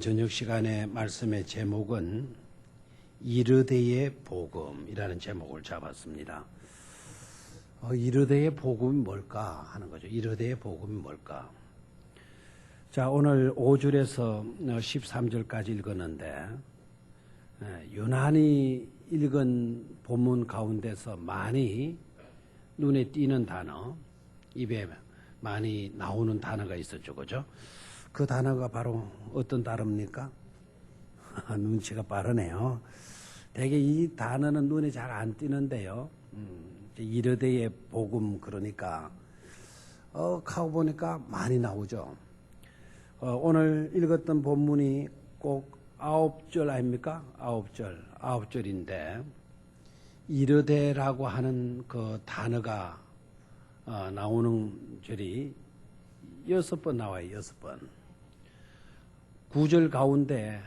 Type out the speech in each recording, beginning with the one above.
저녁 시간에 말씀의 제목은 이르되의 복음이라는 제목을 잡았습니다. 이르되의 복음이 뭘까 하는 거죠. 이르되의 복음이 뭘까? 자, 오늘 5절에서 13절까지 읽었는데 유난히 읽은 본문 가운데서 많이 눈에 띄는 단어, 입에 많이 나오는 단어가 있었죠. 그죠? 그 단어가 바로 어떤 단어입니까? 눈치가 빠르네요. 대개 이 단어는 눈에 잘 안 띄는데요. 이르되의 복음 그러니까 하고 보니까 많이 나오죠. 오늘 읽었던 본문이 꼭 9절 아닙니까? 9절인데 이르되라고 하는 그 단어가 나오는 절이 6번 나와요. 6번. 9절 가운데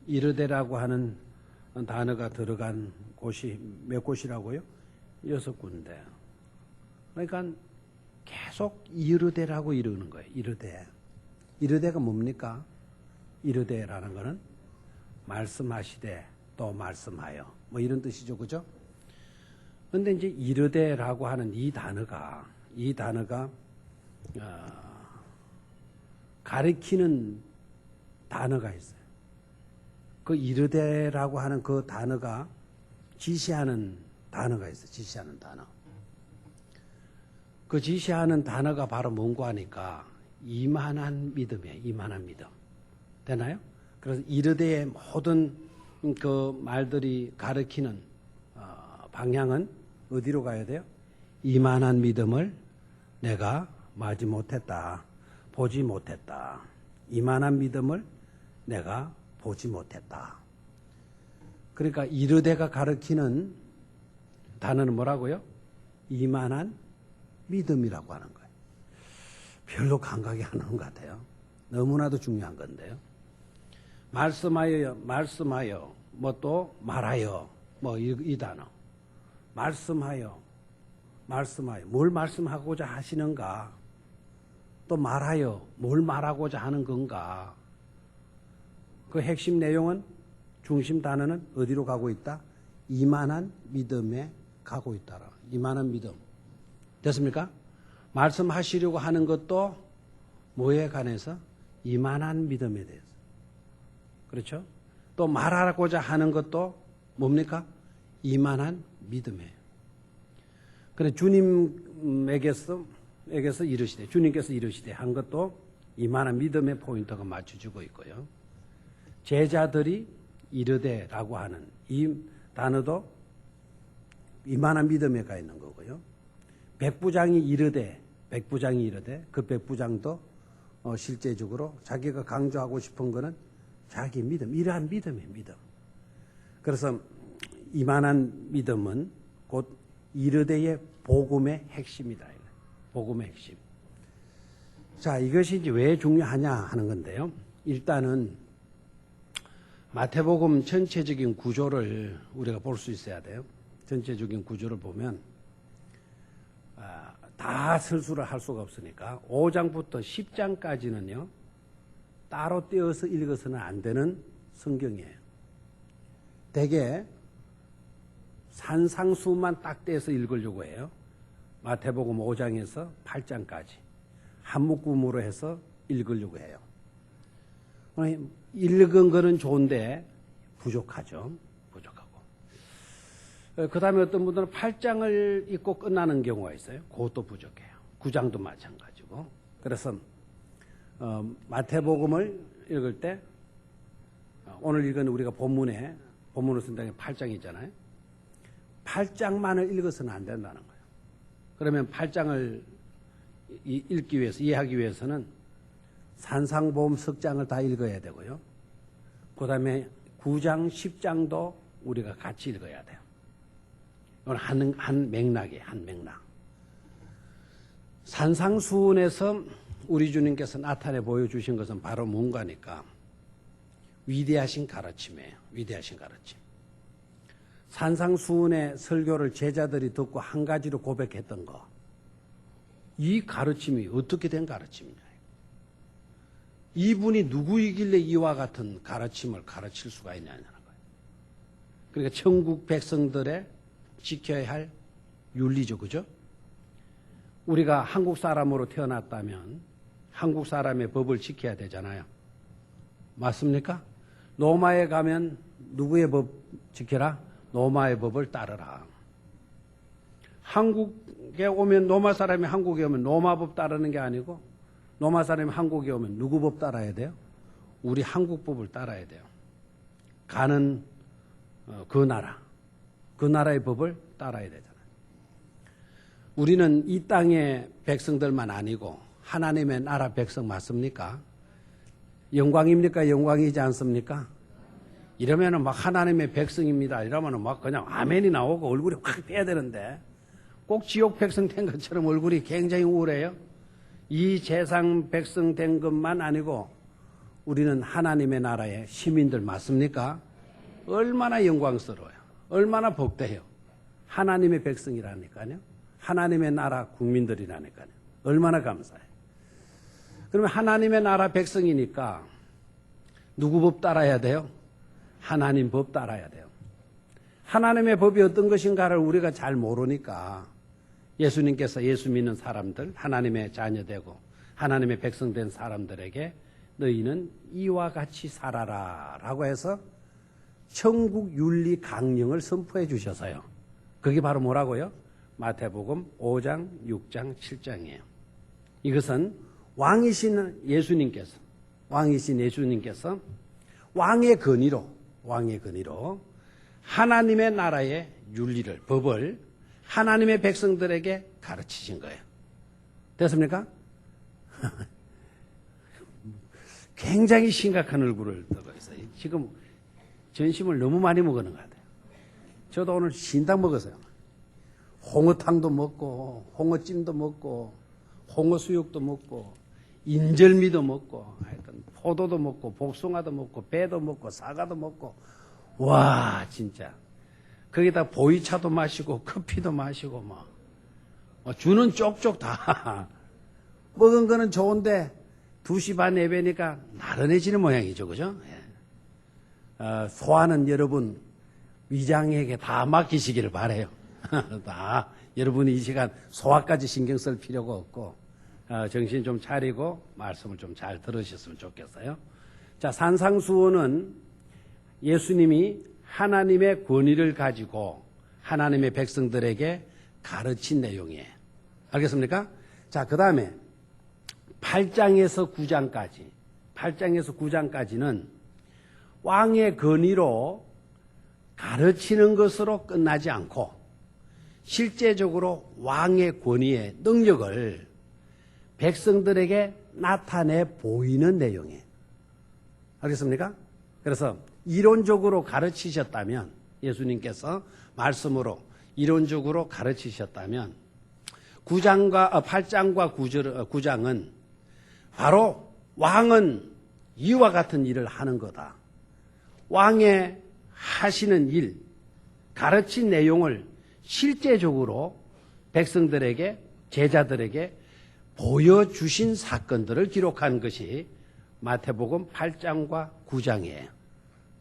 이르되라고 하는 단어가 들어간 곳이 몇 곳이라고요? 6군데. 그러니까 계속 이르되라고 이르는 거예요. 이르되. 이르되가 뭡니까? 이르되라는 거는 말씀하시되 또 말씀하여 뭐 이런 뜻이죠. 그죠? 그런데 이제 이르되라고 하는 이 단어가 가리키는 단어가 있어요. 그 이르되라고 하는 그 단어가 지시하는 단어가 있어요. 지시하는 단어. 그 지시하는 단어가 바로 뭔고 하니까 이만한 믿음이에요. 이만한 믿음. 되나요? 그래서 이르되의 모든 그 말들이 가리키는 방향은 어디로 가야 돼요? 이만한 믿음을 내가 마지 못했다. 보지 못했다. 이만한 믿음을 내가 보지 못했다. 그러니까 이르되가 가리키는 단어는 뭐라고요? 이만한 믿음이라고 하는 거예요. 별로 감각이 안 오는 것 같아요. 너무나도 중요한 건데요. 말씀하여, 뭐 또 말하여, 뭐 이 단어. 말씀하여. 뭘 말씀하고자 하시는가? 또 말하여, 뭘 말하고자 하는 건가? 그 핵심 내용은, 중심 단어는 어디로 가고 있다? 이만한 믿음에 가고 있다라. 이만한 믿음. 됐습니까? 말씀하시려고 하는 것도 뭐에 관해서? 이만한 믿음에 대해서. 그렇죠? 또 말하고자 하는 것도 뭡니까? 이만한 믿음이에요. 그래 주님에게서 이르시되, 주님께서 이르시되 한 것도 이만한 믿음의 포인트가 맞춰주고 있고요. 제자들이 이르되라고 하는 이 단어도 이만한 믿음에 가 있는 거고요. 백부장이 이르되 그 백부장도 실제적으로 자기가 강조하고 싶은 거는 자기 믿음, 이러한 믿음이에요. 믿음. 그래서 이만한 믿음은 곧 이르되의 복음의 핵심이다. 복음의 핵심. 자, 이것이 이제 왜 중요하냐 하는 건데요. 일단은 마태복음 전체적인 구조를 우리가 볼 수 있어야 돼요. 전체적인 구조를 보면 다 설수를 할 수가 없으니까 5장부터 10장까지는요. 따로 떼어서 읽어서는 안 되는 성경이에요. 대개 산상수만 딱 떼서 읽으려고 해요. 마태복음 5장에서 8장까지 한 묶음으로 해서 읽으려고 해요. 읽은 거는 좋은데 부족하죠. 부족하고. 그 다음에 어떤 분들은 8장을 읽고 끝나는 경우가 있어요. 그것도 부족해요. 9장도 마찬가지고. 그래서 마태복음을 읽을 때 오늘 읽은 우리가 본문으로 쓴다는 게 8장이잖아요. 8장만을 읽어서는 안 된다는 거예요. 그러면 8장을 읽기 위해서, 이해하기 위해서는 산상보험 석장을 다 읽어야 되고요. 그 다음에 9장, 10장도 우리가 같이 읽어야 돼요. 이건 한 맥락이에요. 한 맥락. 산상수훈에서 우리 주님께서 나타내 보여주신 것은 바로 뭔가니까 위대하신 가르침이에요. 위대하신 가르침. 산상수훈의 설교를 제자들이 듣고 한 가지로 고백했던 거. 이 가르침이 어떻게 된 가르침이냐. 이분이 누구이길래 이와 같은 가르침을 가르칠 수가 있냐는 거예요. 그러니까 천국 백성들의 지켜야 할 윤리죠. 그죠? 우리가 한국 사람으로 태어났다면 한국 사람의 법을 지켜야 되잖아요. 맞습니까? 로마에 가면 누구의 법 지켜라? 로마의 법을 따르라. 한국에 오면 로마 사람이 한국에 오면 로마 법 따르는 게 아니고 로마 사람이 한국에 오면 누구 법 따라야 돼요? 우리 한국 법을 따라야 돼요. 가는 그 나라의 법을 따라야 되잖아요. 우리는 이 땅의 백성들만 아니고 하나님의 나라 백성 맞습니까? 영광입니까? 영광이지 않습니까? 이러면은 막 하나님의 백성입니다. 이러면은 막 그냥 아멘이 나오고 얼굴이 확 펴야 되는데 꼭 지옥 백성 된 것처럼 얼굴이 굉장히 우울해요. 이 세상 백성 된 것만 아니고 우리는 하나님의 나라의 시민들 맞습니까? 얼마나 영광스러워요. 얼마나 복되해요. 하나님의 백성이라니까요. 하나님의 나라 국민들이라니까요. 얼마나 감사해요. 그러면 하나님의 나라 백성이니까 누구 법 따라야 돼요? 하나님 법 따라야 돼요. 하나님의 법이 어떤 것인가를 우리가 잘 모르니까 예수님께서 예수 믿는 사람들, 하나님의 자녀되고 하나님의 백성 된 사람들에게 너희는 이와 같이 살아라 라고 해서 천국 윤리 강령을 선포해 주셔서요. 그게 바로 뭐라고요? 마태복음 5장, 6장, 7장이에요. 이것은 왕이신 예수님께서 왕의 건의로 하나님의 나라의 윤리를, 법을 하나님의 백성들에게 가르치신 거예요. 됐습니까? 굉장히 심각한 얼굴을 뜨고 있어요. 지금 전심을 너무 많이 먹는 것 같아요. 저도 오늘 신당 먹었어요. 홍어탕도 먹고 홍어찜도 먹고 홍어수육도 먹고 인절미도 먹고 하여튼 포도도 먹고 복숭아도 먹고 배도 먹고 사과도 먹고 와 진짜 거기다 보이차도 마시고 커피도 마시고 뭐 주는 쪽쪽 다 먹은 거는 좋은데 2시 반 예배니까 나른해지는 모양이죠. 그죠? 소화는 여러분 위장에게 다 맡기시기를 바라요. 다 여러분이 이 시간 소화까지 신경 쓸 필요가 없고 정신 좀 차리고 말씀을 좀 잘 들으셨으면 좋겠어요. 자, 산상수훈은 예수님이 하나님의 권위를 가지고 하나님의 백성들에게 가르친 내용이에요. 알겠습니까? 자, 그 다음에 8장에서 9장까지는 왕의 권위로 가르치는 것으로 끝나지 않고 실제적으로 왕의 권위의 능력을 백성들에게 나타내 보이는 내용이에요. 알겠습니까? 그래서 이론적으로 가르치셨다면 예수님께서 말씀으로 이론적으로 가르치셨다면 8장과 9장은 바로 왕은 이와 같은 일을 하는 거다. 왕의 하시는 일, 가르친 내용을 실제적으로 백성들에게, 제자들에게 보여주신 사건들을 기록한 것이 마태복음 8장과 9장이에요.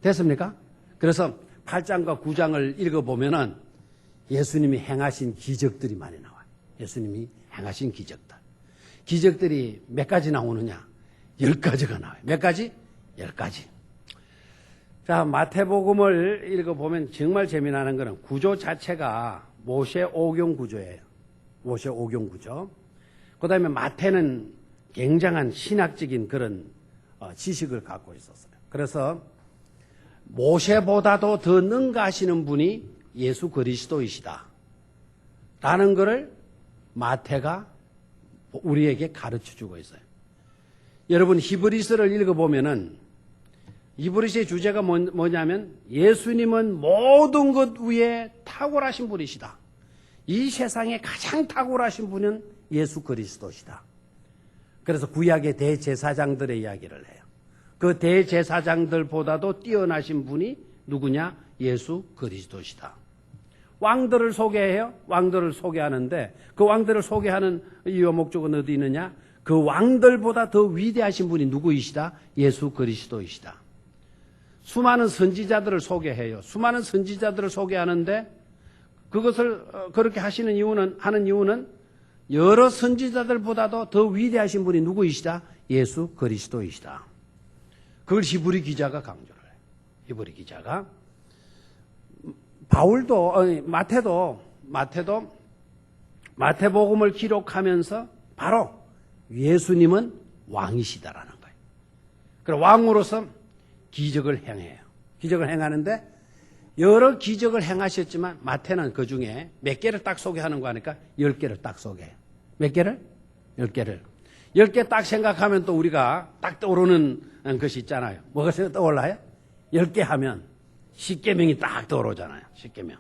됐습니까? 그래서 8장과 9장을 읽어보면은 예수님이 행하신 기적들이 많이 나와요. 예수님이 행하신 기적들. 기적들이 몇 가지 나오느냐? 10가지가 나와요. 몇 가지? 10가지. 자, 마태복음을 읽어보면 정말 재미나는 것은 구조 자체가 모세 오경 구조예요. 모세 오경 구조. 그 다음에 마태는 굉장한 신학적인 그런 지식을 갖고 있었어요. 그래서 모세보다도 더 능가하시는 분이 예수 그리스도이시다 라는 것을 마태가 우리에게 가르쳐주고 있어요. 여러분 히브리서를 읽어보면은 히브리서의 주제가 뭐냐면 예수님은 모든 것 위에 탁월하신 분이시다. 이 세상에 가장 탁월하신 분은 예수 그리스도시다. 그래서 구약의 대제사장들의 이야기를 해요. 그 대제사장들보다도 뛰어나신 분이 누구냐? 예수 그리스도시다. 왕들을 소개해요. 왕들을 소개하는데 그 왕들을 소개하는 이유 목적은 어디 있느냐? 그 왕들보다 더 위대하신 분이 누구이시다? 예수 그리스도이시다. 수많은 선지자들을 소개해요. 수많은 선지자들을 소개하는데 그것을 그렇게 하는 이유는 여러 선지자들보다도 더 위대하신 분이 누구이시다? 예수 그리스도이시다. 그걸 히브리 기자가 강조를 해요. 히브리 기자가. 마태복음을 기록하면서 바로 예수님은 왕이시다라는 거예요. 그리고 왕으로서 기적을 행해요. 기적을 행하는데 여러 기적을 행하셨지만 마태는 그 중에 몇 개를 딱 소개하는 거 하니까 10개를 딱 소개해요. 몇 개를? 10개를. 10개 딱 생각하면 또 우리가 딱 떠오르는 것이 있잖아요. 뭐가 떠올라요? 10개 하면 십계명이 딱 떠오르잖아요. 십계명.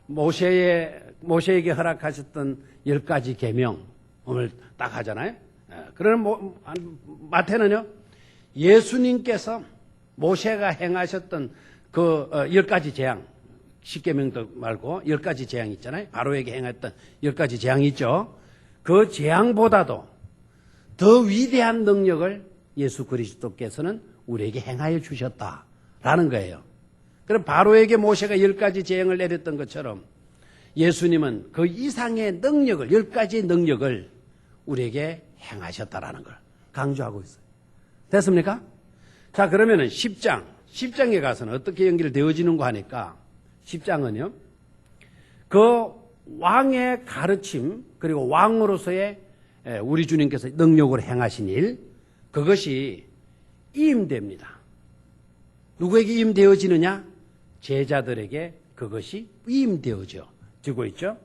모세에게 허락하셨던 10가지 계명을 딱 하잖아요. 그러나 마태는요, 예수님께서 모세가 행하셨던 그 10가지 재앙, 십계명도 말고 10가지 재앙 있잖아요. 바로에게 행했던 10가지 재앙이 있죠. 그 재앙보다도 더 위대한 능력을 예수 그리스도께서는 우리에게 행하여 주셨다라는 거예요. 그럼 바로에게 모세가 10가지 재앙을 내렸던 것처럼 예수님은 그 이상의 능력을, 10가지의 능력을 우리에게 행하셨다라는 걸 강조하고 있어요. 됐습니까? 자, 그러면은 10장에 가서는 어떻게 연결되어지는가 하니까 10장은요, 그 왕의 가르침, 그리고 왕으로서의 우리 주님께서 능력으로 행하신 일, 그것이 이임됩니다. 누구에게 이임되어지느냐? 제자들에게 그것이 이임되어지고 있죠.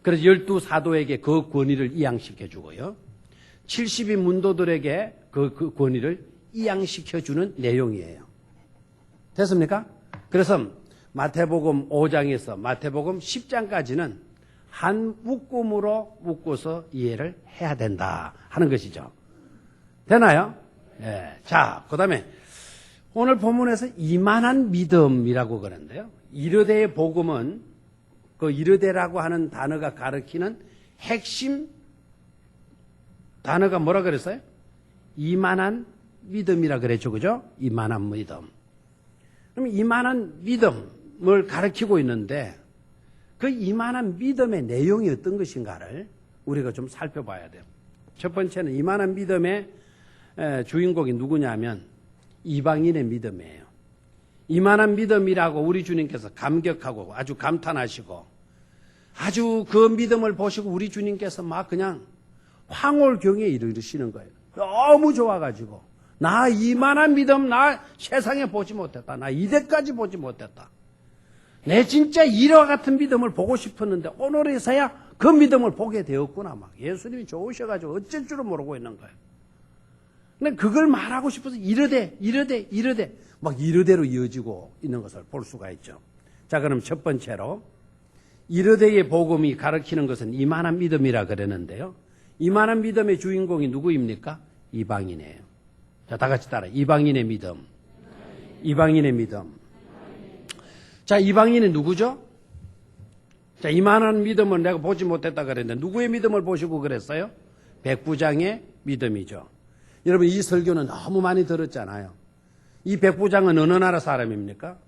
그래서 12사도에게 그 권위를 이양시켜 주고요. 70인 문도들에게 그 권위를 이양시켜주는 내용이에요. 됐습니까? 그래서 마태복음 5장에서 마태복음 10장까지는 한 묶음으로 묶어서 이해를 해야 된다 하는 것이죠. 되나요? 예. 자, 그 다음에 오늘 본문에서 이만한 믿음이라고 그러는데요. 이르대의 복음은 그 이르대라고 하는 단어가 가리키는 핵심 단어가 뭐라 그랬어요? 이만한 믿음이라 그랬죠. 그죠? 이만한 믿음. 그럼 이만한 믿음을 가리키고 있는데 그 이만한 믿음의 내용이 어떤 것인가를 우리가 좀 살펴봐야 돼요. 첫 번째는 이만한 믿음의 주인공이 누구냐면 이방인의 믿음이에요. 이만한 믿음이라고 우리 주님께서 감격하고 아주 감탄하시고 아주 그 믿음을 보시고 우리 주님께서 막 그냥 황홀경에 이르시는 거예요. 너무 좋아가지고 나 이만한 믿음 나 세상에 보지 못했다. 나 이때까지 보지 못했다. 내 진짜 이와 같은 믿음을 보고 싶었는데 오늘에서야 그 믿음을 보게 되었구나. 막 예수님이 좋으셔가지고 어쩔 줄은 모르고 있는 거예요. 근데 그걸 말하고 싶어서 이르되 막 이르대로 이어지고 있는 것을 볼 수가 있죠. 자, 그럼 첫 번째로 이르대의 복음이 가르치는 것은 이만한 믿음이라 그랬는데요. 이만한 믿음의 주인공이 누구입니까? 이방인이에요. 자, 다 같이 따라. 이방인의 믿음. 이방인의 믿음. 자, 이방인은 누구죠? 자, 이만한 믿음을 내가 보지 못했다 그랬는데 누구의 믿음을 보시고 그랬어요? 백부장의 믿음이죠. 여러분, 이 설교는 너무 많이 들었잖아요. 이 백부장은 어느 나라 사람입니까?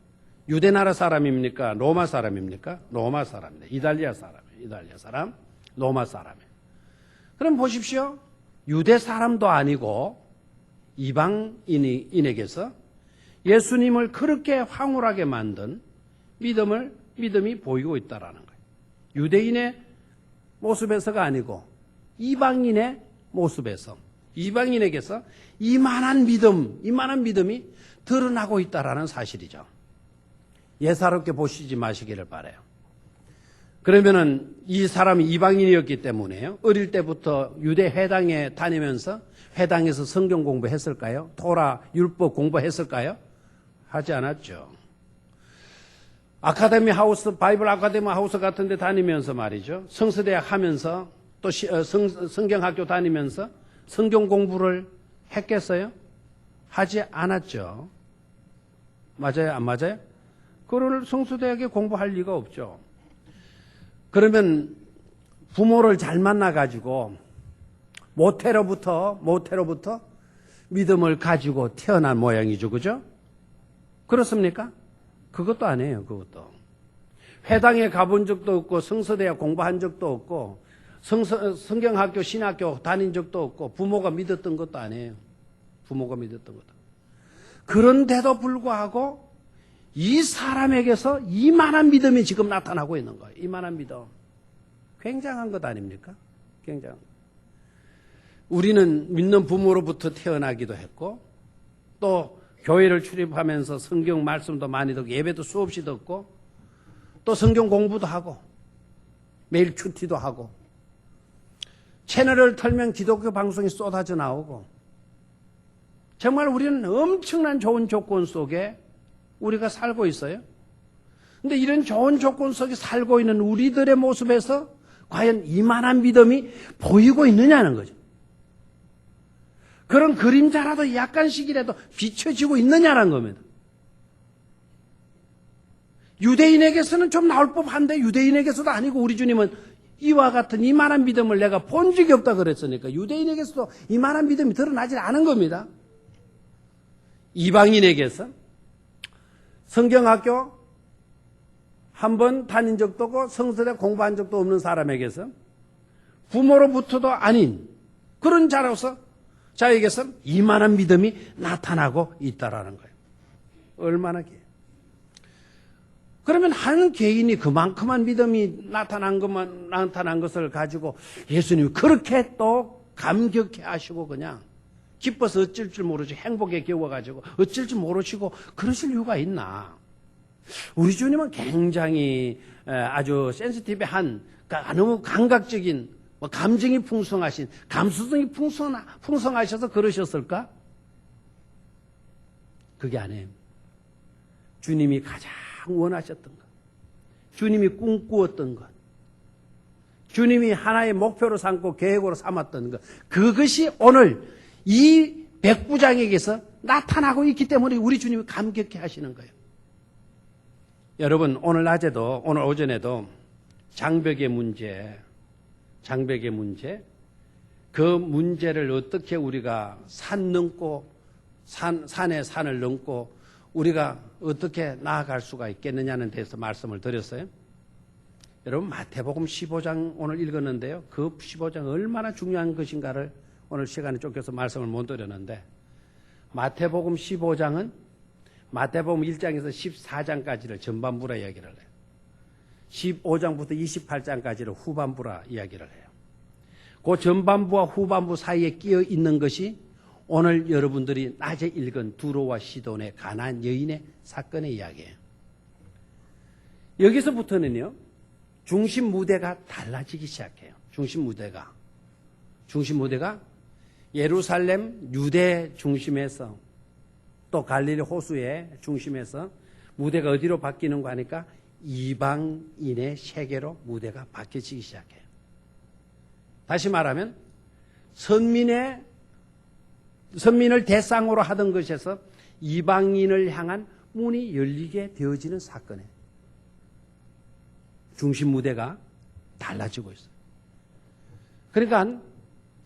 유대 나라 사람입니까? 로마 사람입니까? 로마 사람입니다. 이탈리아 사람이에요. 이탈리아 사람, 로마 사람이에요. 그럼 보십시오. 유대 사람도 아니고 이방인에게서 예수님을 그렇게 황홀하게 만든 믿음이 보이고 있다라는 거예요. 유대인의 모습에서가 아니고 이방인의 모습에서 이방인에게서 이만한 믿음이 드러나고 있다라는 사실이죠. 예사롭게 보시지 마시기를 바라요. 그러면은 이 사람이 이방인이었기 때문에요. 어릴 때부터 유대 회당에 다니면서 회당에서 성경 공부했을까요? 토라 율법 공부했을까요? 하지 않았죠. 아카데미 하우스, 바이블 아카데미 하우스 같은 데 다니면서 말이죠. 성서대학 하면서 또 성경학교 다니면서 성경 공부를 했겠어요? 하지 않았죠. 맞아요? 안 맞아요? 그걸 성서대학에 공부할 리가 없죠. 그러면 부모를 잘 만나가지고 모태로부터 믿음을 가지고 태어난 모양이죠. 그죠? 그렇습니까? 그것도 아니에요. 그것도. 회당에 가본 적도 없고 성서대에 공부한 적도 없고 성경학교, 신학교 다닌 적도 없고 부모가 믿었던 것도 아니에요. 부모가 믿었던 것도. 그런데도 불구하고 이 사람에게서 이만한 믿음이 지금 나타나고 있는 거예요. 이만한 믿음. 굉장한 것 아닙니까? 굉장한 것. 우리는 믿는 부모로부터 태어나기도 했고 또 교회를 출입하면서 성경 말씀도 많이 듣고 예배도 수없이 듣고 또 성경 공부도 하고 매일 큐티도 하고 채널을 털면 기독교 방송이 쏟아져 나오고 정말 우리는 엄청난 좋은 조건 속에 우리가 살고 있어요. 그런데 이런 좋은 조건 속에 살고 있는 우리들의 모습에서 과연 이만한 믿음이 보이고 있느냐는 거죠. 그런 그림자라도 약간씩이라도 비춰지고 있느냐는 겁니다. 유대인에게서는 좀 나올 법한데 유대인에게서도 아니고 우리 주님은 이와 같은 이만한 믿음을 내가 본 적이 없다 그랬으니까 유대인에게서도 이만한 믿음이 드러나지 않은 겁니다. 이방인에게서 성경학교 한 번 다닌 적도 없고 성서대 공부한 적도 없는 사람에게서 부모로부터도 아닌 그런 자에게서 이만한 믿음이 나타나고 있다라는 거예요. 얼마나 게? 그러면 한 개인이 그만큼만 믿음이 나타난 것을 가지고 예수님이 그렇게 또 감격해 하시고 그냥 기뻐서 어쩔 줄 모르시고 행복에 겨워가지고 어쩔 줄 모르시고 그러실 이유가 있나? 우리 주님은 굉장히 아주 센시티브한 너무 감각적인 감정이 풍성하신 감수성이 풍성하셔서 그러셨을까? 그게 아니에요. 주님이 가장 원하셨던 것, 주님이 꿈꾸었던 것, 주님이 하나의 목표로 삼고 계획으로 삼았던 것, 그것이 오늘 이 백부장에게서 나타나고 있기 때문에 우리 주님이 감격해 하시는 거예요. 여러분 오늘 낮에도 오늘 오전에도 장벽의 문제 그 문제를 어떻게 우리가 산에 산을 넘고 우리가 어떻게 나아갈 수가 있겠느냐는 데서 말씀을 드렸어요. 여러분 마태복음 15장 오늘 읽었는데요. 그 15장 얼마나 중요한 것인가를 오늘 시간에 쫓겨서 말씀을 못 드렸는데 마태복음 15장은 마태복음 1장에서 14장까지를 전반부라 이야기를 해요. 15장부터 28장까지를 후반부라 이야기를 해요. 그 전반부와 후반부 사이에 끼어 있는 것이 오늘 여러분들이 낮에 읽은 두로와 시돈의 가나안 여인의 사건의 이야기예요. 여기서부터는요. 중심 무대가 달라지기 시작해요. 중심 무대가 예루살렘 유대 중심에서 또 갈릴리 호수의 중심에서 무대가 어디로 바뀌는가 하니까 이방인의 세계로 무대가 바뀌기 시작해요. 다시 말하면 선민을 대상으로 하던 것에서 이방인을 향한 문이 열리게 되어지는 사건이에요. 중심 무대가 달라지고 있어요. 그러니까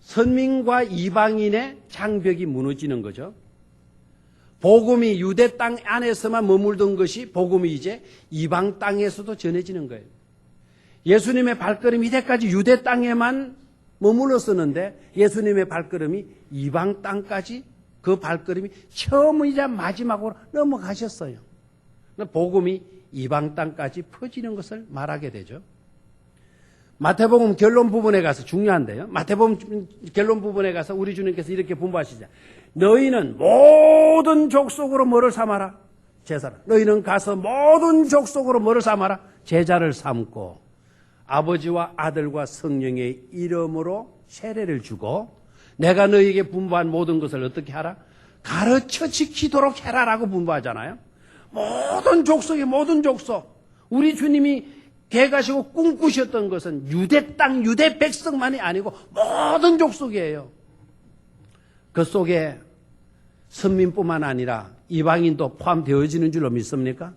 선민과 이방인의 장벽이 무너지는 거죠. 복음이 유대 땅 안에서만 머물던 것이 복음이 이제 이방 땅에서도 전해지는 거예요. 예수님의 발걸음이 이때까지 유대 땅에만 머물렀었는데 예수님의 발걸음이 이방 땅까지 그 발걸음이 처음이자 마지막으로 넘어가셨어요. 복음이 이방 땅까지 퍼지는 것을 말하게 되죠. 마태복음 결론 부분에 가서 중요한데요. 마태복음 결론 부분에 가서 우리 주님께서 이렇게 분부하시죠. 너희는 모든 족속으로 뭐를 삼아라? 제사를. 너희는 가서 모든 족속으로 뭐를 삼아라? 제자를 삼고 아버지와 아들과 성령의 이름으로 세례를 주고 내가 너희에게 분부한 모든 것을 어떻게 하라? 가르쳐 지키도록 해라라고 분부하잖아요. 모든 족속이 모든 족속. 우리 주님이 계획하시고 꿈꾸셨던 것은 유대 땅, 유대 백성만이 아니고 모든 족속이에요. 그 속에 선민뿐만 아니라 이방인도 포함되어지는 줄로 믿습니까?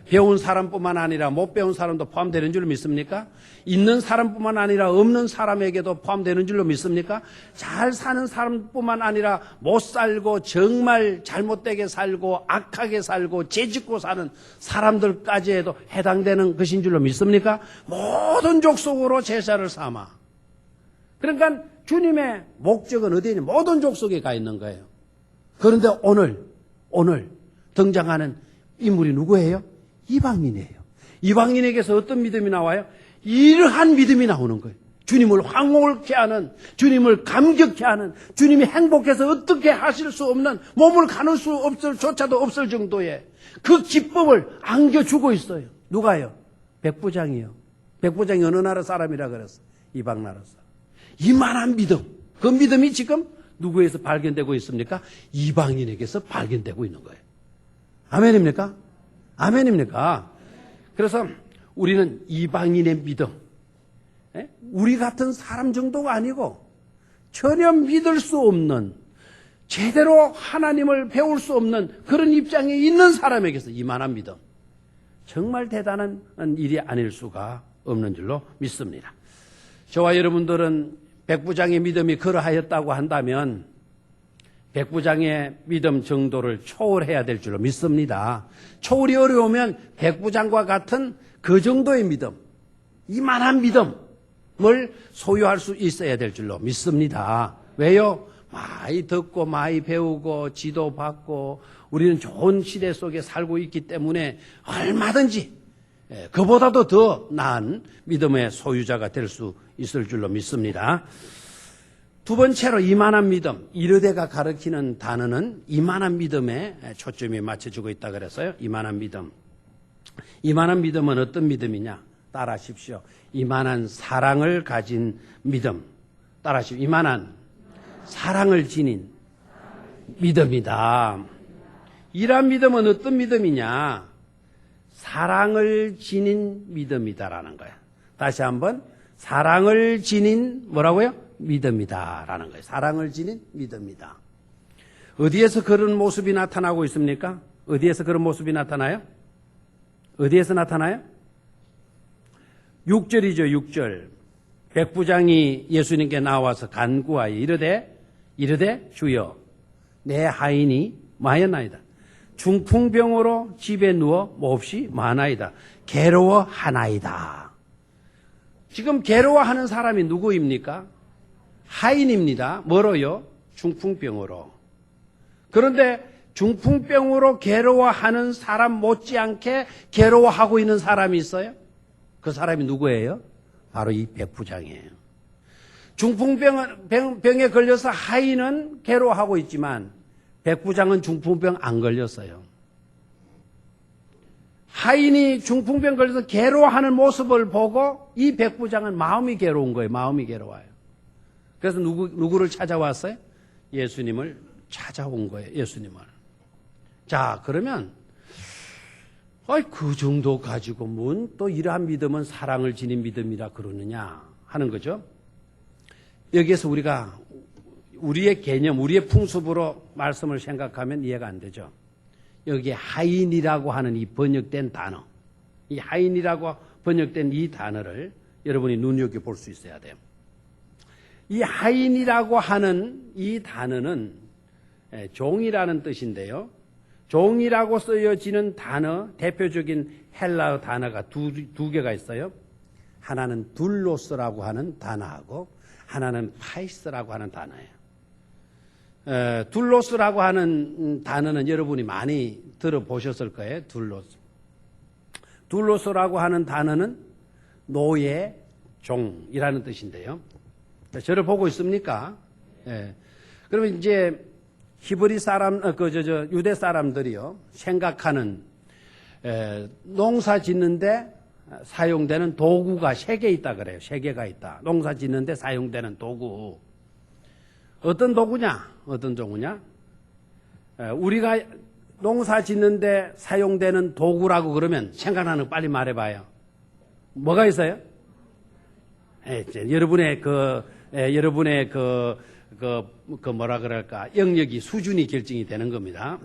배운 사람뿐만 아니라 못 배운 사람도 포함되는 줄로 믿습니까? 있는 사람뿐만 아니라 없는 사람에게도 포함되는 줄로 믿습니까? 잘 사는 사람뿐만 아니라 못 살고 정말 잘못되게 살고 악하게 살고 죄짓고 사는 사람들까지에도 해당되는 것인 줄로 믿습니까? 모든 족속으로 제사를 삼아. 그러니까 주님의 목적은 어디에 있는 모든 족속에 가 있는 거예요. 그런데 오늘 등장하는 인물이 누구예요? 이방인이에요. 이방인에게서 어떤 믿음이 나와요? 이러한 믿음이 나오는 거예요. 주님을 황홀케 하는, 주님을 감격케 하는, 주님이 행복해서 어떻게 하실 수 없는, 몸을 가눌 수 없을 조차도 없을 정도의 그 기쁨을 안겨주고 있어요. 누가요? 백부장이요. 백부장이 어느 나라 사람이라 그랬어? 이방 나라 사람. 이만한 믿음, 그 믿음이 지금 누구에서 발견되고 있습니까? 이방인에게서 발견되고 있는 거예요. 아멘입니까? 아멘입니까? 그래서 우리는 이방인의 믿음, 우리 같은 사람 정도가 아니고 전혀 믿을 수 없는, 제대로 하나님을 배울 수 없는 그런 입장에 있는 사람에게서 이만한 믿음, 정말 대단한 일이 아닐 수가 없는 줄로 믿습니다. 저와 여러분들은 백부장의 믿음이 그러하였다고 한다면 백부장의 믿음 정도를 초월해야 될 줄로 믿습니다. 초월이 어려우면 백부장과 같은 그 정도의 믿음, 이만한 믿음을 소유할 수 있어야 될 줄로 믿습니다. 왜요? 많이 듣고 많이 배우고 지도받고 우리는 좋은 시대 속에 살고 있기 때문에 얼마든지 그보다도 더 나은 믿음의 소유자가 될 수 있을 줄로 믿습니다. 두 번째로 이만한 믿음, 이르되가 가리키는 단어는 이만한 믿음에 초점이 맞춰지고 있다 그랬어요. 이만한 믿음. 이만한 믿음은 어떤 믿음이냐? 따라하십시오. 이만한 사랑을 가진 믿음. 따라하십시오. 이만한 사랑을 지닌 믿음이다. 이러한 믿음은 어떤 믿음이냐? 사랑을 지닌 믿음이다라는 거예요. 다시 한번, 사랑을 지닌 뭐라고요? 믿음이다라는 거예요. 사랑을 지닌 믿음이다. 어디에서 그런 모습이 나타나고 있습니까? 어디에서 그런 모습이 나타나요? 어디에서 나타나요? 6절이죠. 6절. 백부장이 예수님께 나와서 간구하여 이르되 주여 내 하인이 마였나이다. 중풍병으로 집에 누워 몹시 마나이다. 괴로워하나이다. 지금 괴로워하는 사람이 누구입니까? 하인입니다. 뭐로요? 중풍병으로. 그런데 중풍병으로 괴로워하는 사람 못지않게 괴로워하고 있는 사람이 있어요? 그 사람이 누구예요? 바로 이 백부장이에요. 중풍병에 걸려서 하인은 괴로워하고 있지만 백부장은 중풍병 안 걸렸어요. 하인이 중풍병 걸려서 괴로워하는 모습을 보고 이 백부장은 마음이 괴로운 거예요. 마음이 괴로워요. 그래서 누구를 찾아왔어요? 예수님을 찾아온 거예요. 예수님을. 자, 그러면 그 정도 가지고 뭔 또 이러한 믿음은 사랑을 지닌 믿음이라 그러느냐 하는 거죠. 여기에서 우리가 우리의 개념, 우리의 풍습으로 말씀을 생각하면 이해가 안 되죠. 여기에 하인이라고 하는 이 번역된 단어, 이 하인이라고 번역된 이 단어를 여러분이 눈여겨볼 수 있어야 돼요. 이 하인이라고 하는 이 단어는 종이라는 뜻인데요. 종이라고 쓰여지는 단어, 대표적인 헬라어 단어가 두 개가 있어요. 하나는 둘로스라고 하는 단어하고 하나는 파이스라고 하는 단어예요. 둘로스라고 하는 단어는 여러분이 많이 들어보셨을 거예요. 둘로스. 둘로스라고 하는 단어는 노예, 종이라는 뜻인데요. 저를 보고 있습니까? 예. 그러면 이제 히브리 사람, 유대 사람들이요, 생각하는, 농사 짓는데 사용되는 도구가 3개 있다 그래요. 3개가 있다. 농사 짓는데 사용되는 도구. 어떤 도구냐? 어떤 도구냐? 우리가 농사 짓는데 사용되는 도구라고 그러면 생각나는 거 빨리 말해봐요. 뭐가 있어요? 여러분의 뭐라 그럴까? 영역이, 수준이 결정이 되는 겁니다.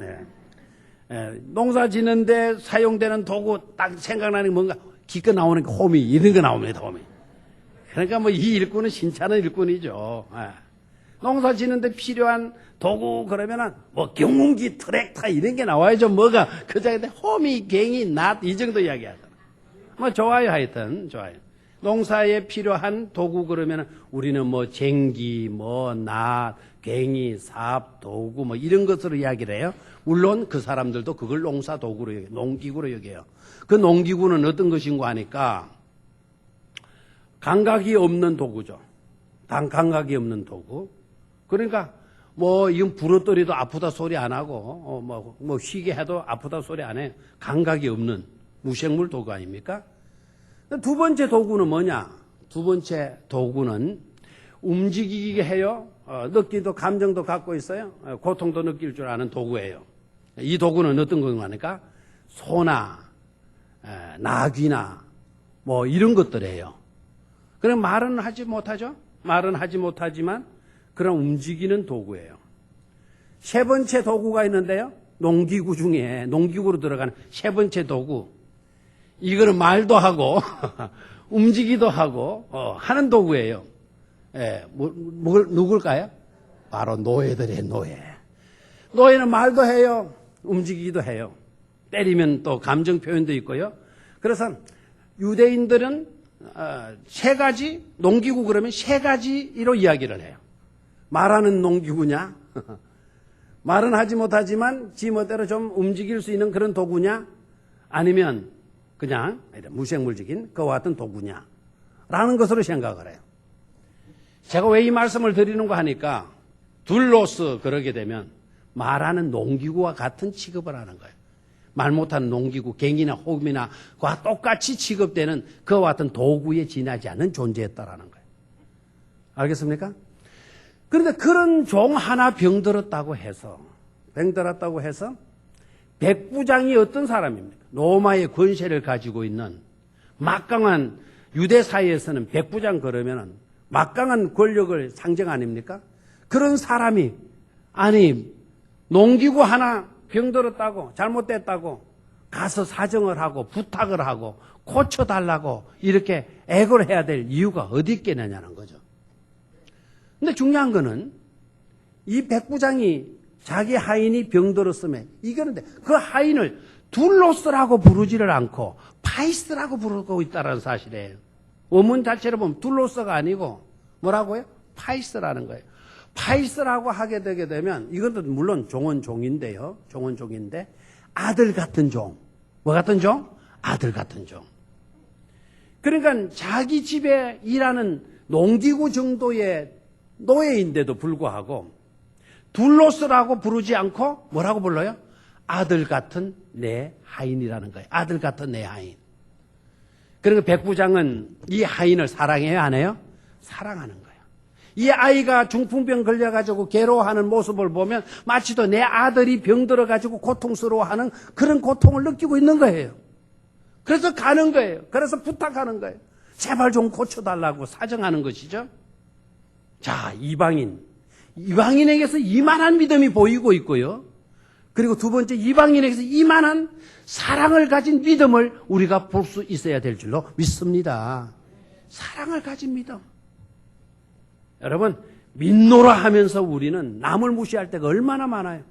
농사 짓는데 사용되는 도구 딱 생각나는 게 뭔가 기껏 나오는 게 호미, 이런 거 나옵니다, 호미. 그러니까 뭐 이 일꾼은 신차는 일꾼이죠. 농사 짓는데 필요한 도구 그러면은 뭐 경운기, 트랙터 이런 게 나와야죠. 뭐가 그 자리에 호미, 갱이, 낫 이 정도 이야기하잖아. 뭐 좋아요, 하여튼 좋아요. 농사에 필요한 도구 그러면은 우리는 뭐 쟁기, 뭐 낫, 갱이, 삽, 도구 뭐 이런 것으로 이야기를 해요. 물론 그 사람들도 그걸 농사 도구로 여겨요. 농기구로 여겨요. 그 농기구는 어떤 것인가 하니까 감각이 없는 도구죠. 감각이 없는 도구. 그러니까 뭐 이건 부러뜨려도 아프다 소리 안 하고 뭐 휘게 해도 아프다 소리 안 해요. 감각이 없는 무생물 도구 아닙니까? 두 번째 도구는 뭐냐? 두 번째 도구는 움직이게 해요. 느끼도 감정도 갖고 있어요. 고통도 느낄 줄 아는 도구예요. 이 도구는 어떤 건가 하니까 소나 나귀나 뭐 이런 것들이에요. 그럼 말은 하지 못하죠. 말은 하지 못하지만 그런 움직이는 도구예요. 세 번째 도구가 있는데요. 농기구 중에 농기구로 들어가는 세 번째 도구. 이거는 말도 하고 움직이도 하고 하는 도구예요. 누굴까요? 바로 노예들이에요. 노예는 말도 해요. 움직이기도 해요. 때리면 또 감정 표현도 있고요. 그래서 유대인들은 세 가지 농기구 그러면 세 가지로 이야기를 해요. 말하는 농기구냐? 말은 하지 못하지만 지 멋대로 좀 움직일 수 있는 그런 도구냐? 아니면 그냥 무생물적인 그와 같은 도구냐? 라는 것으로 생각을 해요. 제가 왜 이 말씀을 드리는가 하니까 둘로서 그러게 되면 말하는 농기구와 같은 취급을 하는 거예요. 말 못하는 농기구, 갱이나 호미나 그와 똑같이 취급되는 그와 같은 도구에 지나지 않는 존재였다라는 거예요. 알겠습니까? 그런데 그런 종 하나 병들었다고 해서 백부장이 어떤 사람입니까? 로마의 권세를 가지고 있는 막강한 유대 사회에서는 백부장 그러면은 막강한 권력을 상징 아닙니까? 그런 사람이 농기구 하나 병들었다고 잘못됐다고 가서 사정을 하고 부탁을 하고 고쳐달라고 이렇게 애걸 해야 될 이유가 어디 있겠느냐는 거죠. 근데 중요한 거는 이 백부장이 자기 하인이 병들었으면 이거는데 그 하인을 둘로스라고 부르지를 않고 파이스라고 부르고 있다는 사실이에요. 원문 자체로 보면 둘로스가 아니고 뭐라고요? 파이스라는 거예요. 파이스라고 하게 되게 되면 이것도 물론 종은 종인데요. 종은 종인데 아들 같은 종. 뭐 같은 종? 아들 같은 종. 그러니까 자기 집에 일하는 농기구 정도의 노예인데도 불구하고 둘로스라고 부르지 않고 뭐라고 불러요? 아들 같은 내 하인이라는 거예요. 아들 같은 내 하인. 그러니까 백부장은 이 하인을 사랑해요? 안 해요? 사랑하는 거예요. 이 아이가 중풍병 걸려가지고 괴로워하는 모습을 보면 마치도 내 아들이 병들어가지고 고통스러워하는 그런 고통을 느끼고 있는 거예요. 그래서 가는 거예요. 그래서 부탁하는 거예요. 제발 좀 고쳐달라고 사정하는 것이죠. 자, 이방인에게서 이만한 믿음이 보이고 있고요. 그리고 두 번째, 이방인에게서 이만한 사랑을 가진 믿음을 우리가 볼 수 있어야 될 줄로 믿습니다. 사랑을 가진 믿음. 여러분, 믿노라 하면서 우리는 남을 무시할 때가 얼마나 많아요.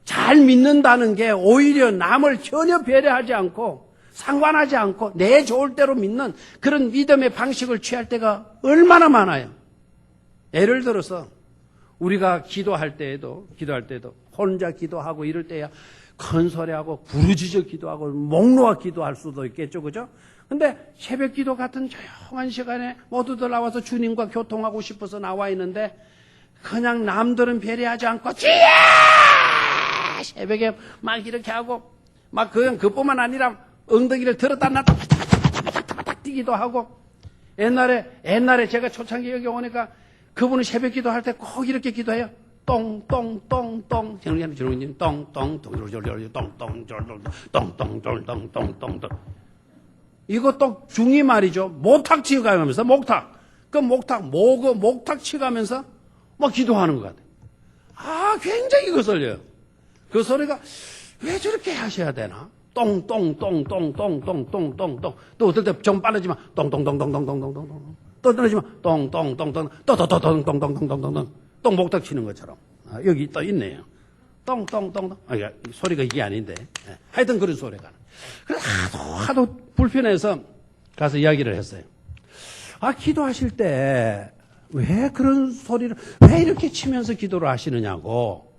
잘 믿는다는 게 오히려 남을 전혀 배려하지 않고 상관하지 않고 내 좋을 대로 믿는 그런 믿음의 방식을 취할 때가 얼마나 많아요. 예를 들어서 우리가 기도할 때에도 혼자 기도하고 이럴 때야 큰 소리하고 부르짖어 기도하고 목 놓아 기도할 수도 있겠죠. 그죠? 근데 새벽 기도 같은 조용한 시간에 모두들 나와서 주님과 교통하고 싶어서 나와 있는데 그냥 남들은 배려하지 않고 주야! 새벽에 막 이렇게 하고 막 그뿐만 아니라 엉덩이를 들었다 놨다 바닥 뛰기도 하고 옛날에 제가 초창기 여기 오니까 그분은 새벽 기도할 때 꼭 이렇게 기도해요. 똥똥똥똥 정리하는 똥똥똥똥똥똥똥똥똥똥똥똥 이것도 중이 말이죠. 목탁 치가면서 목탁 치가면서 막 기도하는 것 같아요. 굉장히 거슬려요. 그 소리가 왜 저렇게 하셔야 되나? 똥똥똥똥똥똥똥똥똥 또 어떨 때 좀 빨라지면 똥똥똥똥똥똥똥똥 또 떨어지면 똥똥똥똥 또또똥똥똥똥똥똥 똥 목탁 치는 것처럼 여기 또 있네요. 똥똥똥똥 소리가 이게 아닌데 하여튼 그런 소리가 그래서 하도 불편해서 가서 이야기를 했어요. 기도하실 때 왜 그런 소리를 왜 이렇게 치면서 기도를 하시느냐고.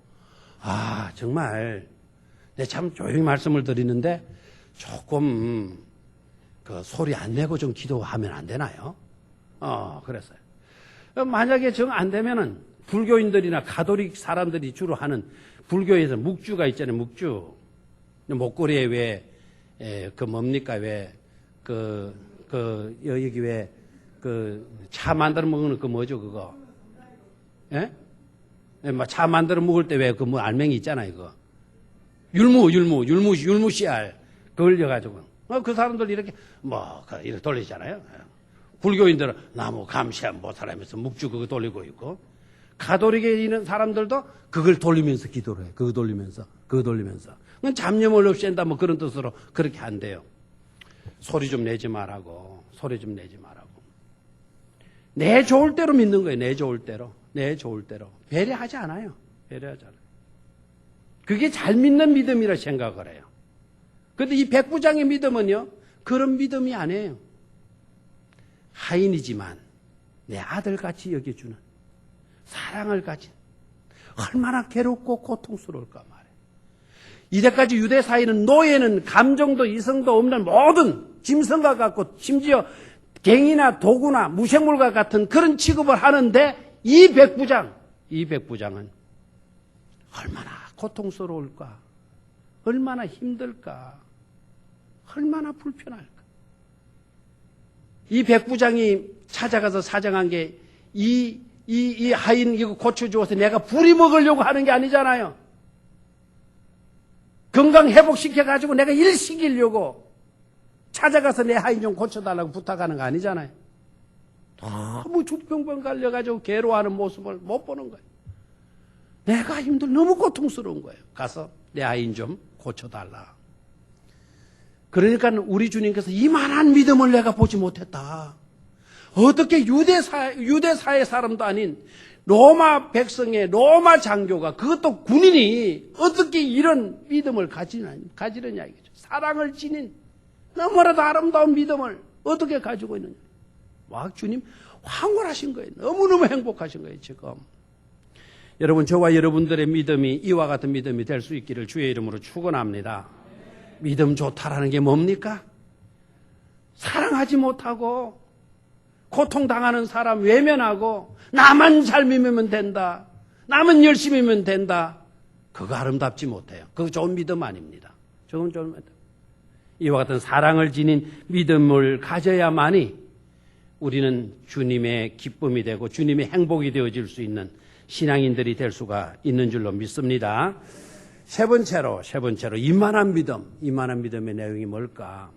정말 참 조용히 말씀을 드리는데 조금 그 소리 안 내고 좀 기도하면 안 되나요? 그랬어요. 만약에 정 안 되면은 불교인들이나 가톨릭 사람들이 주로 하는 불교에서 묵주가 있잖아요. 묵주. 목걸이에 왜 그 뭡니까 왜 여기 왜 차 만들어 먹는 그 뭐죠 그거? 예? 차 만들어 먹을 때 왜 그 뭐 알맹이 있잖아요 그거. 율무 씨알 그걸 려가지고 그 사람들 이렇게 이렇게 돌리잖아요. 불교인들은 나무 감시한 못하라면서 묵주 그거 돌리고 있고 가톨릭에 있는 사람들도 그걸 돌리면서 기도를 해요. 그거 돌리면서 그건 잡념을 없앤다 뭐 그런 뜻으로 그렇게 한대요. 소리 좀 내지 말라고. 내 좋을 대로 믿는 거예요. 내 좋을 대로 배려하지 않아요. 그게 잘 믿는 믿음이라 생각을 해요. 그런데 이 백부장의 믿음은요 그런 믿음이 아니에요. 하인이지만 내 아들같이 여겨주는 사랑을 가진 얼마나 괴롭고 고통스러울까 말이에요. 이때까지 유대 사회는 노예는 감정도 이성도 없는 모든 짐승과 같고 심지어 갱이나 도구나 무생물과 같은 그런 취급을 하는데 이 백부장은 얼마나 고통스러울까, 얼마나 힘들까, 얼마나 불편할까. 이 백부장이 찾아가서 사정한 게 이 하인 이거 고쳐주어서 내가 부리 먹으려고 하는 게 아니잖아요. 건강 회복시켜가지고 내가 일 시키려고 찾아가서 내 하인 좀 고쳐달라고 부탁하는 거 아니잖아요. 너무 죽병병 갈려가지고 괴로워하는 모습을 못 보는 거예요. 내가 너무 고통스러운 거예요. 가서 내 하인 좀 고쳐달라. 그러니까 우리 주님께서 이만한 믿음을 내가 보지 못했다. 어떻게 유대 사회 사람도 아닌 로마 백성의 로마 장교가 그것도 군인이 어떻게 이런 믿음을 가지느냐 이거죠. 사랑을 지닌 너무나도 아름다운 믿음을 어떻게 가지고 있느냐. 주님 황홀하신 거예요. 너무너무 행복하신 거예요 지금. 여러분 저와 여러분들의 믿음이 이와 같은 믿음이 될 수 있기를 주의 이름으로 축원합니다. 믿음 좋다라는 게 뭡니까? 사랑하지 못하고 고통당하는 사람 외면하고 나만 잘 믿으면 된다. 나만 열심히 하면 된다. 그거 아름답지 못해요. 그거 좋은 믿음 아닙니다. 좋은 믿음. 이와 같은 사랑을 지닌 믿음을 가져야만이 우리는 주님의 기쁨이 되고 주님의 행복이 되어질 수 있는 신앙인들이 될 수가 있는 줄로 믿습니다. 세 번째로 이만한 믿음의 내용이 뭘까?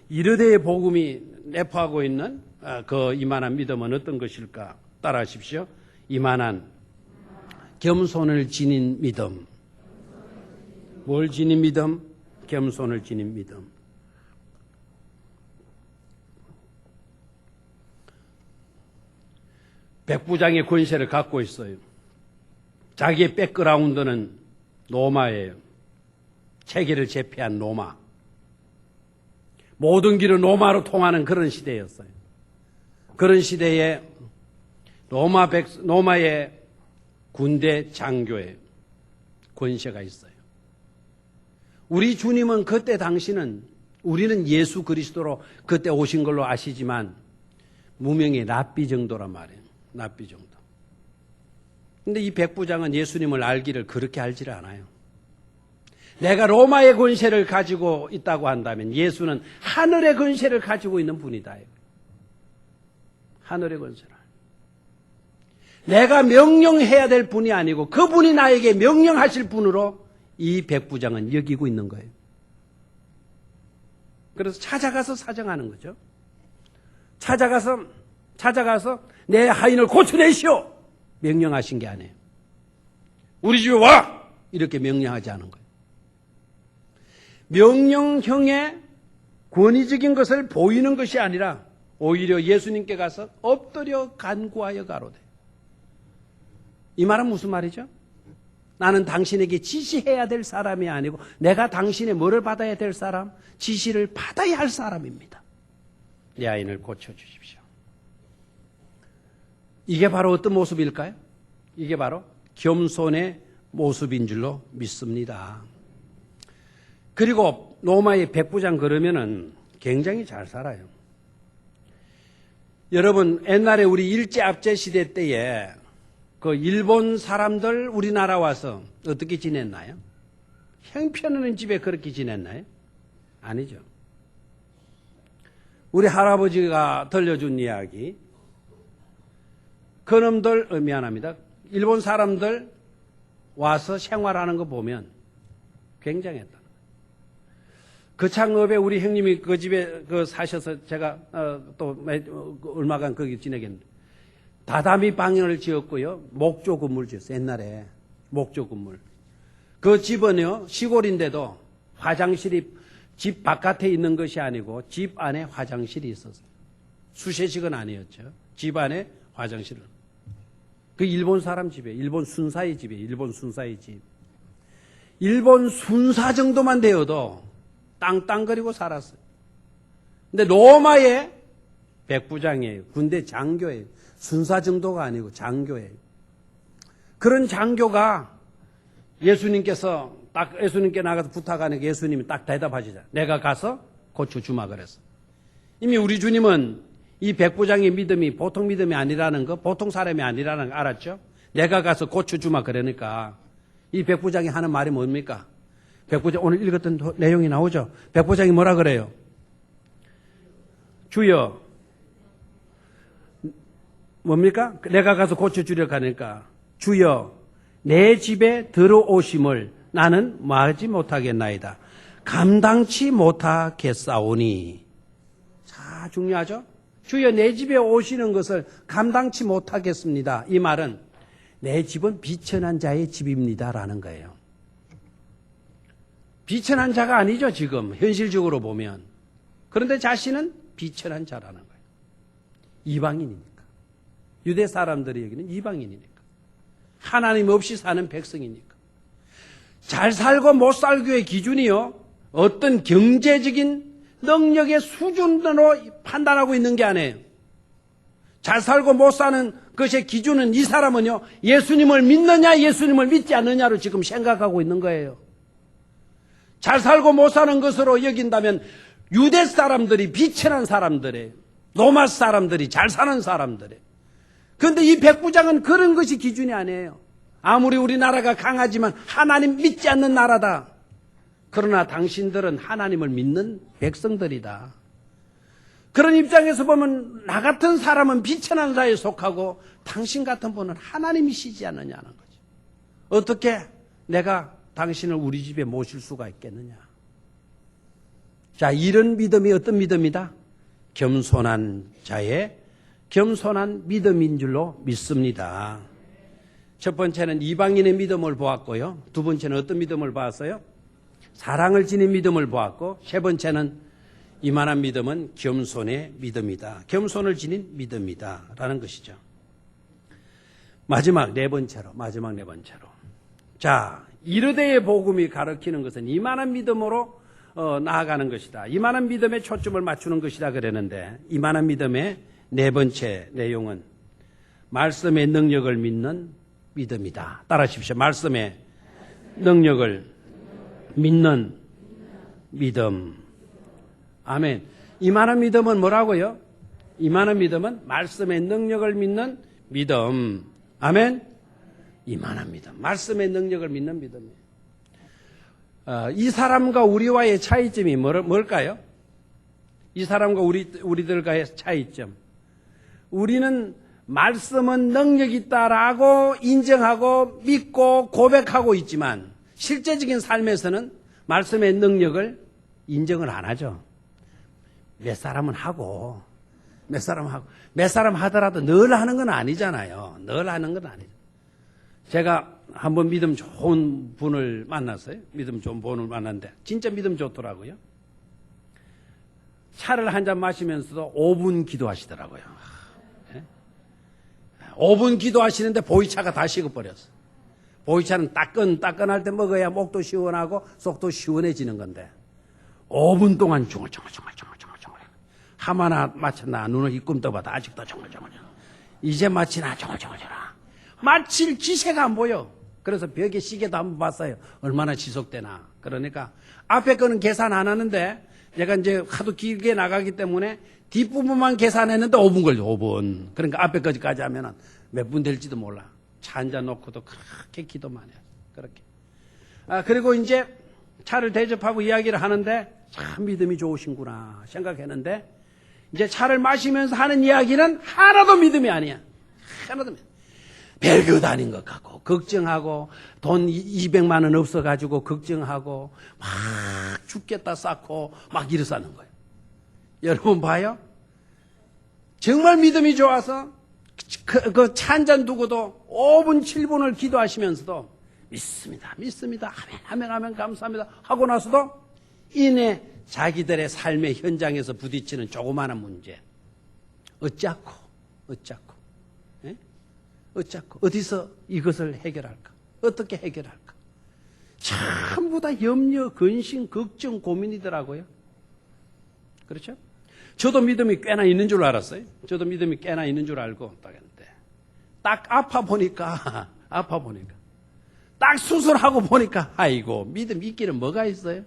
이르되의 복음이 내포하고 있는 그 이만한 믿음은 어떤 것일까? 따라하십시오. 이만한 겸손을 지닌 믿음. 뭘 지닌 믿음? 겸손을 지닌 믿음. 백부장의 권세를 갖고 있어요. 자기의 백그라운드는 로마예요. 세계를 제패한 로마. 모든 길은 로마로 통하는 그런 시대였어요. 그런 시대에 로마의 군대 장교의 권세가 있어요. 우리 주님은 그때 당시는 우리는 예수 그리스도로 그때 오신 걸로 아시지만 무명의 랍비 정도란 말이에요. 랍비 정도. 근데 이 백부장은 예수님을 알기를 그렇게 알지를 않아요. 내가 로마의 권세를 가지고 있다고 한다면 예수는 하늘의 권세를 가지고 있는 분이다. 하늘의 권세를. 내가 명령해야 될 분이 아니고 그분이 나에게 명령하실 분으로 이 백부장은 여기고 있는 거예요. 그래서 찾아가서 사정하는 거죠. 찾아가서 내 하인을 고쳐내시오! 명령하신 게 아니에요. 우리 집에 와! 이렇게 명령하지 않은 거예요. 명령형의 권위적인 것을 보이는 것이 아니라 오히려 예수님께 가서 엎드려 간구하여 가로되. 이 말은 무슨 말이죠? 나는 당신에게 지시해야 될 사람이 아니고 내가 당신의 뭐를 받아야 될 사람? 지시를 받아야 할 사람입니다. 내 아이를 고쳐주십시오. 이게 바로 어떤 모습일까요? 이게 바로 겸손의 모습인 줄로 믿습니다. 그리고 로마의 백부장 그러면은 굉장히 잘 살아요. 여러분, 옛날에 우리 일제압제 시대 때에 그 일본 사람들 우리나라 와서 어떻게 지냈나요? 형편없는 집에 그렇게 지냈나요? 아니죠. 우리 할아버지가 들려준 이야기, 그놈들, 미안합니다. 일본 사람들 와서 생활하는 거 보면 굉장했다. 그 창업에 우리 형님이 그 집에 사셔서 제가 또 얼마간 거기 지내겠는데 다다미 방을 지었고요. 목조 건물 지었어요. 옛날에 목조 건물. 그 집은요 시골인데도 화장실이 집 바깥에 있는 것이 아니고 집 안에 화장실이 있었어요. 수세식은 아니었죠. 집 안에 화장실은. 그 일본 사람 집이에요. 일본 순사의 집이에요. 일본 순사의 집. 일본 순사 정도만 되어도 땅땅거리고 살았어요. 근데 로마의 백부장이에요. 군대 장교예요. 순사 정도가 아니고 장교예요. 그런 장교가 예수님께서 딱 예수님께 나가서 부탁하니까 예수님이 딱 대답하시잖아요. 내가 가서 고쳐주마 그랬어. 이미 우리 주님은 이 백부장의 믿음이 보통 믿음이 아니라는 거, 보통 사람이 아니라는 거 알았죠? 내가 가서 고쳐주마 그러니까 이 백부장이 하는 말이 뭡니까? 백부장 오늘 읽었던 내용이 나오죠? 백부장이 뭐라 그래요? 주여 뭡니까? 내가 가서 고쳐주려 하니까 주여 내 집에 들어오심을 나는 뭐하지 못하겠나이다. 감당치 못하겠사오니. 자, 중요하죠? 주여 내 집에 오시는 것을 감당치 못하겠습니다. 이 말은 내 집은 비천한 자의 집입니다라는 거예요. 비천한 자가 아니죠, 지금 현실적으로 보면. 그런데 자신은 비천한 자라는 거예요. 이방인이니까. 유대 사람들이 여기는 이방인이니까. 하나님 없이 사는 백성이니까. 잘 살고 못 살고의 기준이요, 어떤 경제적인 능력의 수준으로 판단하고 있는 게 아니에요. 잘 살고 못 사는 것의 기준은 이 사람은요, 예수님을 믿느냐 예수님을 믿지 않느냐로 지금 생각하고 있는 거예요. 잘 살고 못 사는 것으로 여긴다면 유대 사람들이 비천한 사람들이에요. 로마 사람들이 잘 사는 사람들이에요. 그런데 이 백부장은 그런 것이 기준이 아니에요. 아무리 우리나라가 강하지만 하나님 믿지 않는 나라다. 그러나 당신들은 하나님을 믿는 백성들이다. 그런 입장에서 보면 나 같은 사람은 비천한 자에 속하고 당신 같은 분은 하나님이시지 않느냐는 거죠. 어떻게 내가 당신을 우리 집에 모실 수가 있겠느냐. 자, 이런 믿음이 어떤 믿음이다? 겸손한 자의 겸손한 믿음인 줄로 믿습니다. 첫 번째는 이방인의 믿음을 보았고요. 두 번째는 어떤 믿음을 보았어요? 사랑을 지닌 믿음을 보았고, 세 번째는 이만한 믿음은 겸손의 믿음이다. 겸손을 지닌 믿음이다 라는 것이죠. 마지막 네 번째로. 자, 이르되의 복음이 가르치는 것은 이만한 믿음으로 나아가는 것이다. 이만한 믿음에 초점을 맞추는 것이다 그랬는데, 이만한 믿음의 네 번째 내용은 말씀의 능력을 믿는 믿음이다. 따라하십시오. 말씀의 능력을 믿는 믿음. 아멘. 이만한 믿음은 뭐라고요? 이만한 믿음은 말씀의 능력을 믿는 믿음. 아멘. 이만한 믿음. 말씀의 능력을 믿는 믿음이에요. 이 사람과 우리와의 차이점이 뭘까요? 이 사람과 우리들과의 차이점. 우리는 말씀은 능력이 있다라고 인정하고 믿고 고백하고 있지만 실제적인 삶에서는 말씀의 능력을 인정을 안 하죠. 몇 사람 하더라도 늘 하는 건 아니잖아요. 늘 하는 건 아니죠. 제가 한번 믿음 좋은 분을 만났어요. 믿음 좋은 분을 만났는데 진짜 믿음 좋더라고요. 차를 한 잔 마시면서도 5분 기도하시더라고요. 5분 기도하시는데 보이차가 다 식어버렸어. 보이차는 따끈할 때 먹어야 목도 시원하고 속도 시원해지는 건데 5분 동안 중얼중얼 하마나 마쳤나 눈을 이꿈 떠봐도 아직도 중얼중얼 이제 마치나 중얼중얼 마칠 기세가 안 보여. 그래서 벽에 시계도 한번 봤어요. 얼마나 지속되나. 그러니까 앞에 거는 계산 안 하는데 제가 이제 하도 길게 나가기 때문에 뒷부분만 계산했는데 5분 걸려. 5분. 그러니까 앞에 거기까지 하면은 몇 분 될지도 몰라. 차 한잔 놓고도 그렇게 기도만 해요. 그렇게. 그리고 이제 차를 대접하고 이야기를 하는데 참 믿음이 좋으신구나 생각했는데 이제 차를 마시면서 하는 이야기는 하나도 믿음이 아니야. 하나도 믿음. 별것 아닌 것 같고 걱정하고 돈 200만 원 없어가지고 걱정하고 막 죽겠다 쌓고 막 이러사는 거예요. 여러분 봐요. 정말 믿음이 좋아서 그 차 한 잔 두고도 5분 7분을 기도하시면서도 믿습니다. 아멘 감사합니다 하고 나서도 이내 자기들의 삶의 현장에서 부딪히는 조그마한 문제 어쩌고 어디서 이것을 해결할까? 어떻게 해결할까? 전부 다 염려, 근심, 걱정, 고민이더라고요. 그렇죠? 저도 믿음이 꽤나 있는 줄 알았어요. 저도 믿음이 꽤나 있는 줄 알고 딱 했는데 딱 아파 보니까 딱 수술하고 보니까 아이고 믿음 있기는 뭐가 있어요?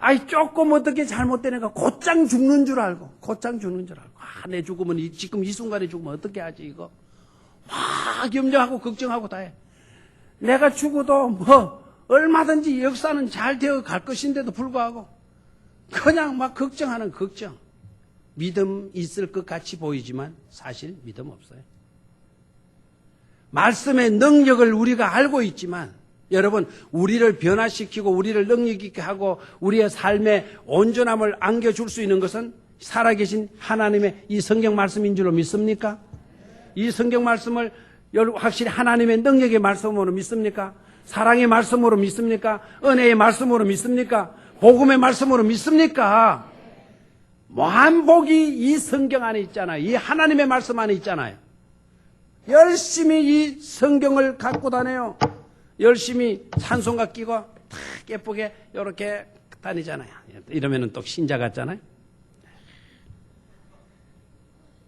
아이 조금 어떻게 잘못되니까 곧장 죽는 줄 알고 내 죽으면 지금 이 순간에 죽으면 어떻게 하지 이거 막 염려하고 걱정하고 다 해. 내가 죽어도 뭐 얼마든지 역사는 잘 되어 갈 것인데도 불구하고 그냥 막 걱정하는 걱정. 믿음 있을 것 같이 보이지만 사실 믿음 없어요. 말씀의 능력을 우리가 알고 있지만 여러분 우리를 변화시키고 우리를 능력 있게 하고 우리의 삶에 온전함을 안겨줄 수 있는 것은 살아계신 하나님의 이 성경 말씀인 줄로 믿습니까? 이 성경 말씀을 확실히 하나님의 능력의 말씀으로 믿습니까? 사랑의 말씀으로 믿습니까? 은혜의 말씀으로 믿습니까? 복음의 말씀으로 믿습니까? 무한복이 이 성경 안에 있잖아요. 이 하나님의 말씀 안에 있잖아요. 열심히 이 성경을 갖고 다녀요. 열심히 찬송가 끼고 탁 예쁘게 이렇게 다니잖아요. 이러면은 또 신자 같잖아요.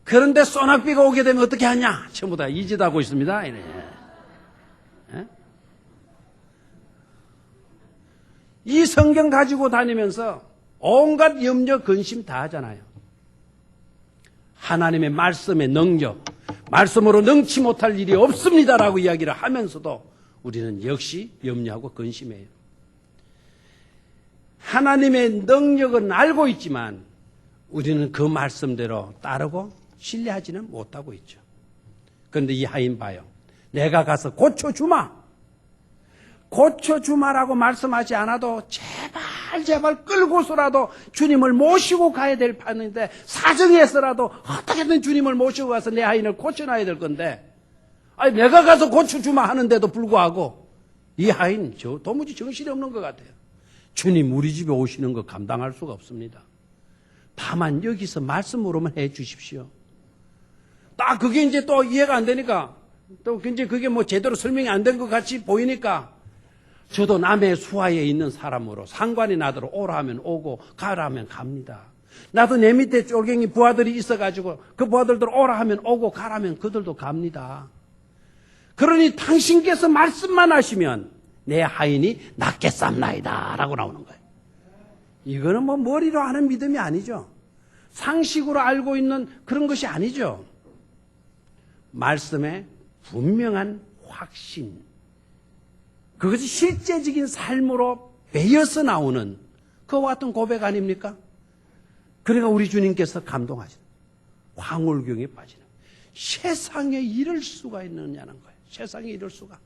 그런데 소낙비가 오게 되면 어떻게 하냐? 전부 다 이짓하고 있습니다. 이 성경 가지고 다니면서 온갖 염려, 근심 다 하잖아요. 하나님의 말씀의 능력, 말씀으로 능치 못할 일이 없습니다라고 이야기를 하면서도 우리는 역시 염려하고 근심해요. 하나님의 능력은 알고 있지만 우리는 그 말씀대로 따르고 신뢰하지는 못하고 있죠. 그런데 이 하인 봐요. 내가 가서 고쳐주마라고 말씀하지 않아도 제발 끌고서라도 주님을 모시고 가야 될 판인데 사정해서라도 어떻게든 주님을 모시고 가서 내 하인을 고쳐놔야 될 건데 아니 내가 가서 고쳐주마 하는데도 불구하고 이 하인 도무지 정신이 없는 것 같아요. 주님 우리 집에 오시는 거 감당할 수가 없습니다. 다만 여기서 말씀으로만 해 주십시오. 딱 그게 이제 또 이해가 안 되니까 또 이제 그게 뭐 제대로 설명이 안 된 것 같이 보이니까 저도 남의 수하에 있는 사람으로 상관이 나도록 오라 하면 오고 가라 하면 갑니다. 나도 내 밑에 쫄갱이 부하들이 있어가지고 그 부하들도 오라 하면 오고 가라 하면 그들도 갑니다. 그러니 당신께서 말씀만 하시면 내 하인이 낫겠삼나이다 라고 나오는 거예요. 이거는 뭐 머리로 하는 믿음이 아니죠. 상식으로 알고 있는 그런 것이 아니죠. 말씀에 분명한 확신, 그것이 실제적인 삶으로 배어서 나오는 그와 같은 고백 아닙니까? 그러니까 우리 주님께서 감동하시는 황홀경에 빠지는 세상에 이럴 수가 있느냐는 거예요. 세상에 이럴 수가.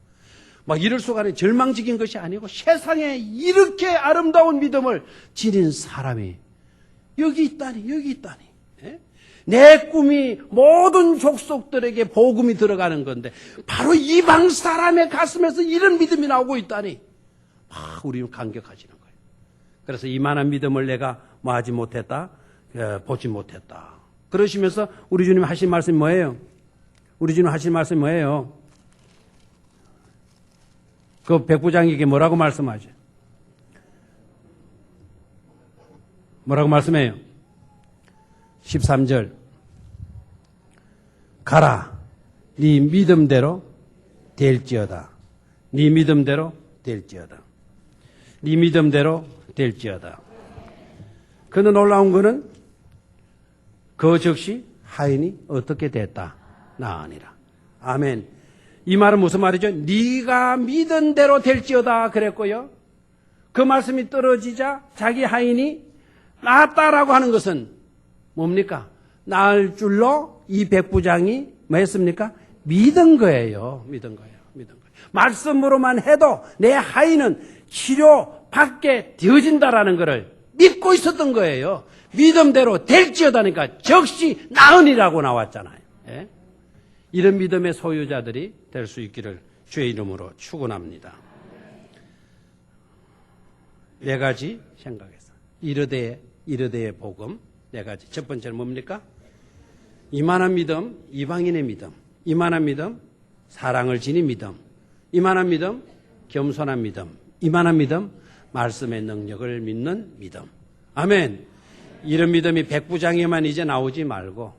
막 이럴 수가 아니라 절망적인 것이 아니고 세상에 이렇게 아름다운 믿음을 지닌 사람이 여기 있다니. 예? 내 꿈이 모든 족속들에게 복음이 들어가는 건데 바로 이방 사람의 가슴에서 이런 믿음이 나오고 있다니 우리는 감격하시는 거예요. 그래서 이만한 믿음을 내가 뭐하지 못했다? 보지 못했다. 그러시면서 우리 주님 하신 말씀이 뭐예요? 우리 주님 하신 말씀이 뭐예요? 그 백부장에게 뭐라고 말씀하죠? 뭐라고 말씀해요? 13절 가라 네 믿음대로 될지어다. 네 믿음대로 될지어다. 네 믿음대로 될지어다. 그는 놀라운 거는 그 즉시 하인이 어떻게 됐다? 나으니라. 아멘. 이 말은 무슨 말이죠? 네가 믿은 대로 될지어다 그랬고요. 그 말씀이 떨어지자 자기 하인이 나았다라고 하는 것은 뭡니까? 나을 줄로 이 백부장이 뭐 했습니까? 믿은 거예요. 믿은 거예요. 믿은 거예요. 말씀으로만 해도 내 하인은 치료받게 되어진다라는 것을 믿고 있었던 거예요. 믿음대로 될지어다니까 적시 나으니라고 나왔잖아요. 예? 이런 믿음의 소유자들이 될 수 있기를 주의 이름으로 축원합니다. 4가지 생각해서 이르되의 복음 4가지. 첫 번째는 뭡니까? 이만한 믿음, 이방인의 믿음. 이만한 믿음, 사랑을 지닌 믿음. 이만한 믿음, 겸손한 믿음. 이만한 믿음, 말씀의 능력을 믿는 믿음. 아멘. 이런 믿음이 백부장에만 이제 나오지 말고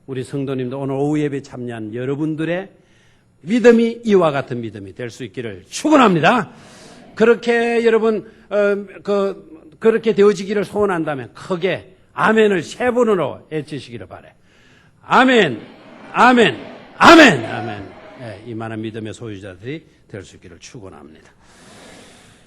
우리 성도님도 오늘 오후 예배 참여한 여러분들의 믿음이 이와 같은 믿음이 될 수 있기를 축원합니다. 그렇게 여러분 그렇게 되어지기를 소원한다면 크게 아멘을 3번으로 외치시기를 바래. 아멘, 아멘, 아멘, 아멘. 네, 이만한 믿음의 소유자들이 될 수 있기를 축원합니다.